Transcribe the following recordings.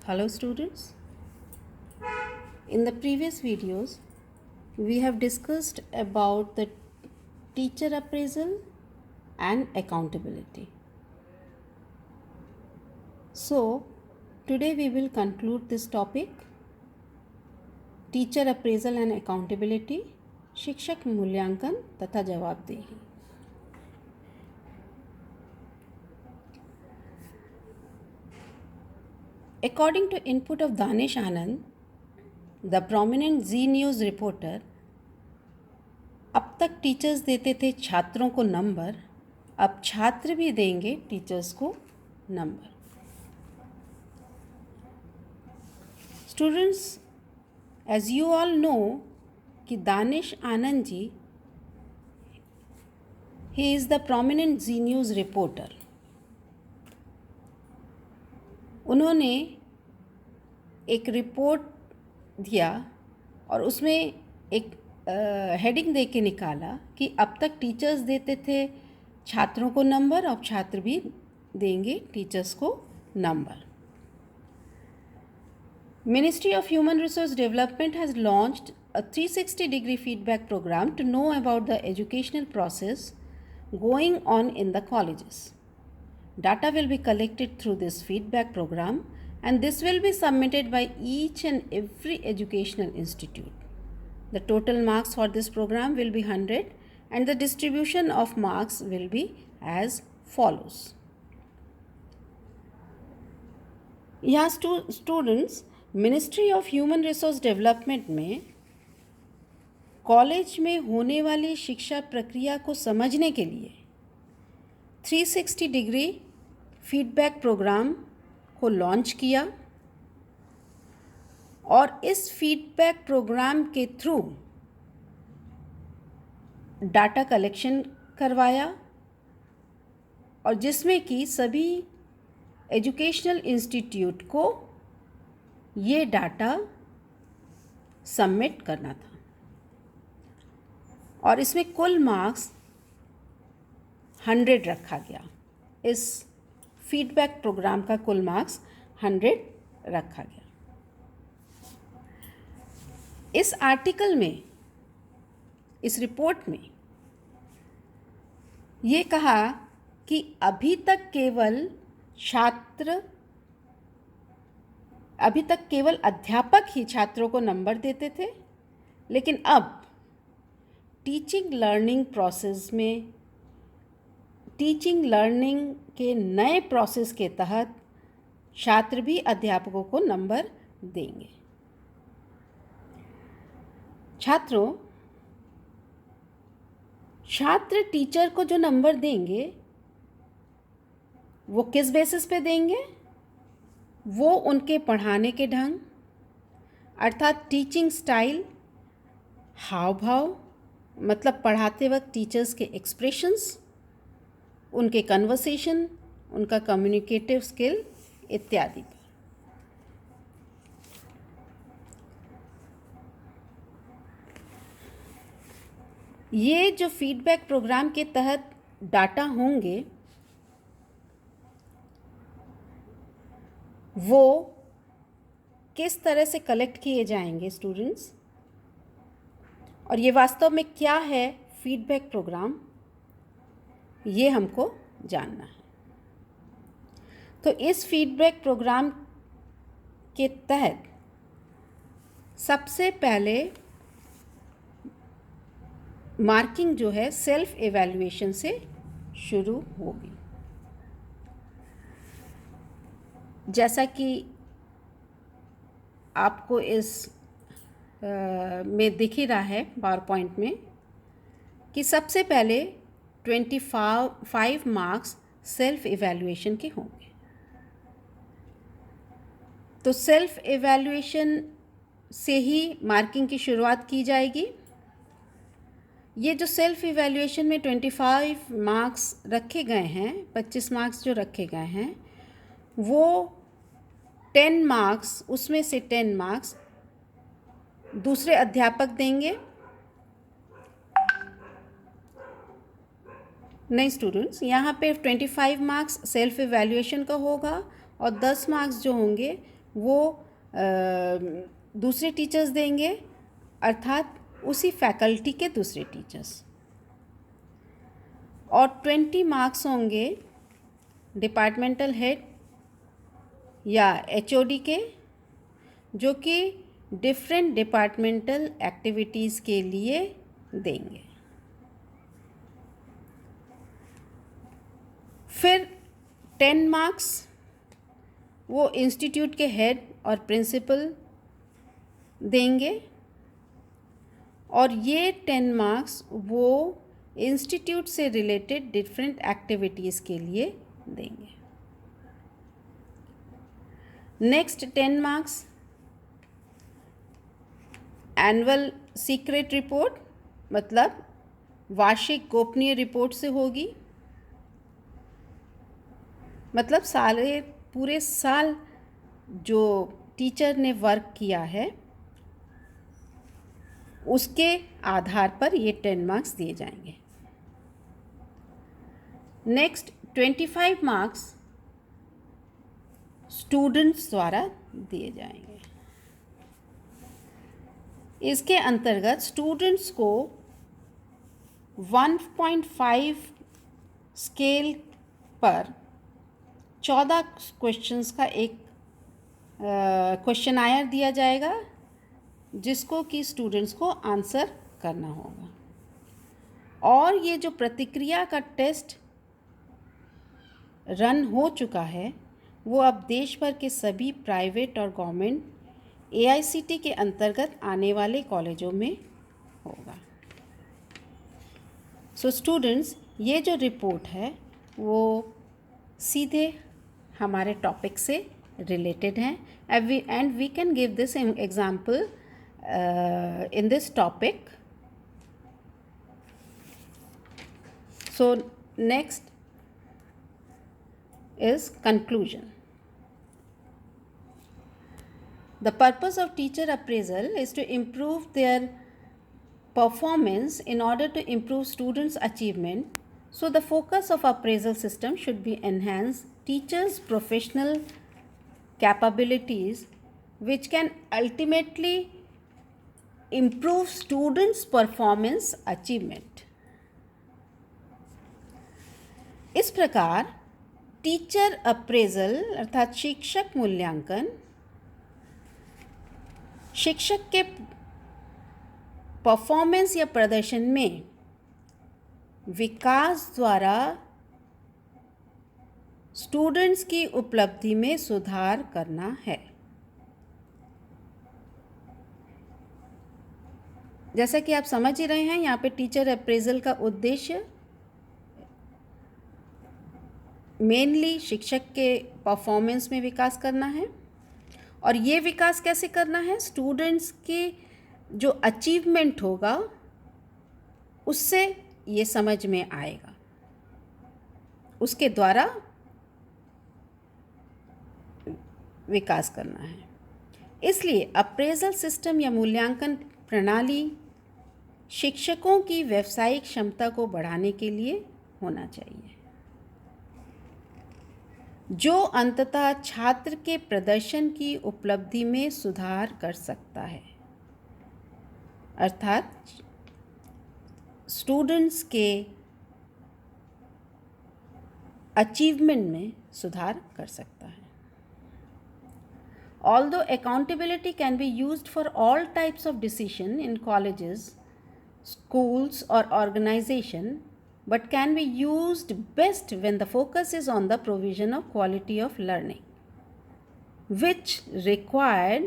Hello students. In the previous videos, we have discussed about the teacher appraisal and accountability. So, today we will conclude this topic, teacher appraisal and accountability, शिक्षक मूल्यांकन तथा जवाबदेही. According to input of Danish Anand, the prominent Zee News reporter, अब तक teachers देते थे छात्रों को नंबर, अब छात्र भी देंगे टीचर्स को number. Students, as you all know कि Danish Anand ji, he is the prominent Zee news reporter. उन्होंने एक रिपोर्ट दिया और उसमें एक हेडिंग दे के निकाला कि अब तक टीचर्स देते थे छात्रों को नंबर, अब छात्र भी देंगे टीचर्स को number. Ministry of Human Resource Development has launched a 360-degree feedback program to know about the educational process going on in the colleges. Data will be collected through this feedback program, and this will be submitted by each and every educational institute. The total marks for this program will be 100, and the distribution of marks will be as follows. यहाँ students, ministry of human resource development में college में होने वाली शिक्षा प्रक्रिया को समझने के लिए 360 डिग्री फीडबैक प्रोग्राम को लॉन्च किया और इस फीडबैक प्रोग्राम के थ्रू डाटा कलेक्शन करवाया और जिसमें कि सभी एजुकेशनल इंस्टीट्यूट को ये डाटा सबमिट करना था और इसमें कुल मार्क्स 100 रखा गया. इस फीडबैक प्रोग्राम का कुल मार्क्स 100 रखा गया. इस आर्टिकल में, इस रिपोर्ट में ये कहा कि अभी तक केवल अध्यापक ही छात्रों को नंबर देते थे, लेकिन अब टीचिंग लर्निंग प्रोसेस में, टीचिंग लर्निंग के नए प्रोसेस के तहत छात्र भी अध्यापकों को नंबर देंगे. छात्र टीचर को जो नंबर देंगे वो किस बेसिस पे देंगे? वो उनके पढ़ाने के ढंग, अर्थात टीचिंग स्टाइल, हाव भाव, मतलब पढ़ाते वक्त टीचर्स के एक्सप्रेशंस, उनके कन्वर्सेशन, उनका कम्युनिकेटिव स्किल इत्यादि पर. ये जो फीडबैक प्रोग्राम के तहत डाटा होंगे वो किस तरह से कलेक्ट किए जाएंगे स्टूडेंट्स, और ये वास्तव में क्या है फीडबैक प्रोग्राम, ये हमको जानना है. तो इस फीडबैक प्रोग्राम के तहत सबसे पहले मार्किंग जो है सेल्फ एवैल्यूएशन से शुरू होगी. जैसा कि आपको इस में दिख ही रहा है पावर पॉइंट में कि सबसे पहले 25 मार्क्स सेल्फ एवैल्यूएशन के होंगे. तो सेल्फ एवैल्यूएशन से ही मार्किंग की शुरुआत की जाएगी. ये जो सेल्फ इवैल्यूएशन में 25 मार्क्स रखे गए हैं, 25 मार्क्स जो रखे गए हैं, वो 10 मार्क्स, उसमें से 10 मार्क्स दूसरे अध्यापक देंगे. नहीं स्टूडेंट्स, यहाँ पे 25 मार्क्स सेल्फ इवैल्यूएशन का होगा और 10 मार्क्स जो होंगे वो दूसरे टीचर्स देंगे, अर्थात उसी फैकल्टी के दूसरे टीचर्स। और 20 मार्क्स होंगे डिपार्टमेंटल हेड या एचओडी के, जो कि डिफरेंट डिपार्टमेंटल एक्टिविटीज़ के लिए देंगे। फिर 10 मार्क्स वो इंस्टीट्यूट के हेड और प्रिंसिपल देंगे, और ये 10 मार्क्स वो इंस्टीट्यूट से रिलेटेड डिफरेंट एक्टिविटीज़ के लिए देंगे। Next 10 marks annual secret report, मतलब वार्षिक गोपनीय रिपोर्ट से होगी, मतलब पूरे साल जो टीचर ने वर्क किया है उसके आधार पर ये 10 मार्क्स दिए जाएंगे। नेक्स्ट 25 मार्क्स स्टूडेंट्स द्वारा दिए जाएंगे। इसके अंतर्गत स्टूडेंट्स को 1.5 स्केल पर 14 क्वेश्चंस का एक क्वेश्चनायर दिया जाएगा, जिसको कि स्टूडेंट्स को आंसर करना होगा। और ये जो प्रतिक्रिया का टेस्ट रन हो चुका है वो अब देश भर के सभी प्राइवेट और गवर्नमेंट AICTE के अंतर्गत आने वाले कॉलेजों में होगा। सो स्टूडेंट्स, ये जो रिपोर्ट है वो सीधे हमारे टॉपिक से रिलेटेड हैं, and we can give this example in this topic. So next is conclusion. The purpose of teacher appraisal is to improve their performance in order to improve students' achievement. So the focus of appraisal system should be enhance teachers' professional capabilities, which can ultimately improve students' performance achievement. इस प्रकार teacher appraisal अर्थात शिक्षक मूल्यांकन शिक्षक के performance या प्रदर्शन में विकास द्वारा स्टूडेंट्स की उपलब्धि में सुधार करना है। जैसा कि आप समझ ही रहे हैं, यहाँ पे टीचर अप्रेजल का उद्देश्य मेनली शिक्षक के परफॉर्मेंस में विकास करना है। और ये विकास कैसे करना है? स्टूडेंट्स के जो अचीवमेंट होगा उससे ये समझ में आएगा, उसके द्वारा विकास करना है। इसलिए अप्रेजल सिस्टम या मूल्यांकन प्रणाली शिक्षकों की व्यावसायिक क्षमता को बढ़ाने के लिए होना चाहिए, जो अंततः छात्र के प्रदर्शन की उपलब्धि में सुधार कर सकता है, अर्थात स्टूडेंट्स के अचीवमेंट में सुधार कर सकता है। Although accountability can be used for all types of decision in colleges, schools or organization, but can be used best when the focus is on the provision of quality of learning, which required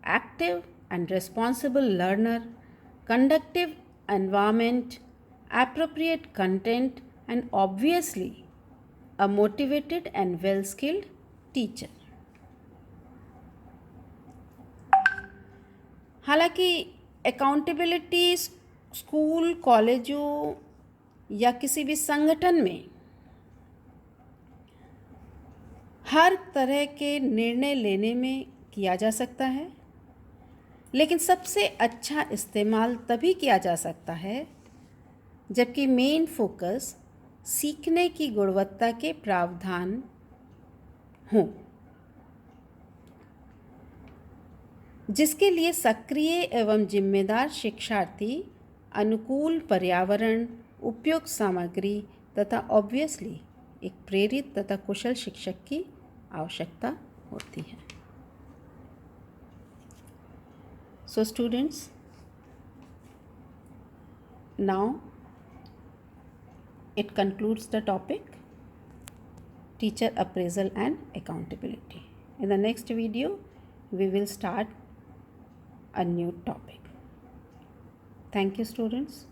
active and responsible learner, conducive environment, appropriate content, and obviously a motivated and well-skilled teacher. हालांकि accountability school, कॉलेजों या किसी भी संगठन में हर तरह के निर्णय लेने में किया जा सकता है, लेकिन सबसे अच्छा इस्तेमाल तभी किया जा सकता है जबकि मेन फोकस सीखने की गुणवत्ता के प्रावधान हों। जिसके लिए सक्रिय एवं जिम्मेदार शिक्षार्थी, अनुकूल पर्यावरण, उपयुक्त सामग्री तथा ऑब्वियसली एक प्रेरित तथा कुशल शिक्षक की आवश्यकता होती है। So students, now it concludes the topic teacher appraisal and accountability. In the next video we will start a new topic. Thank you students.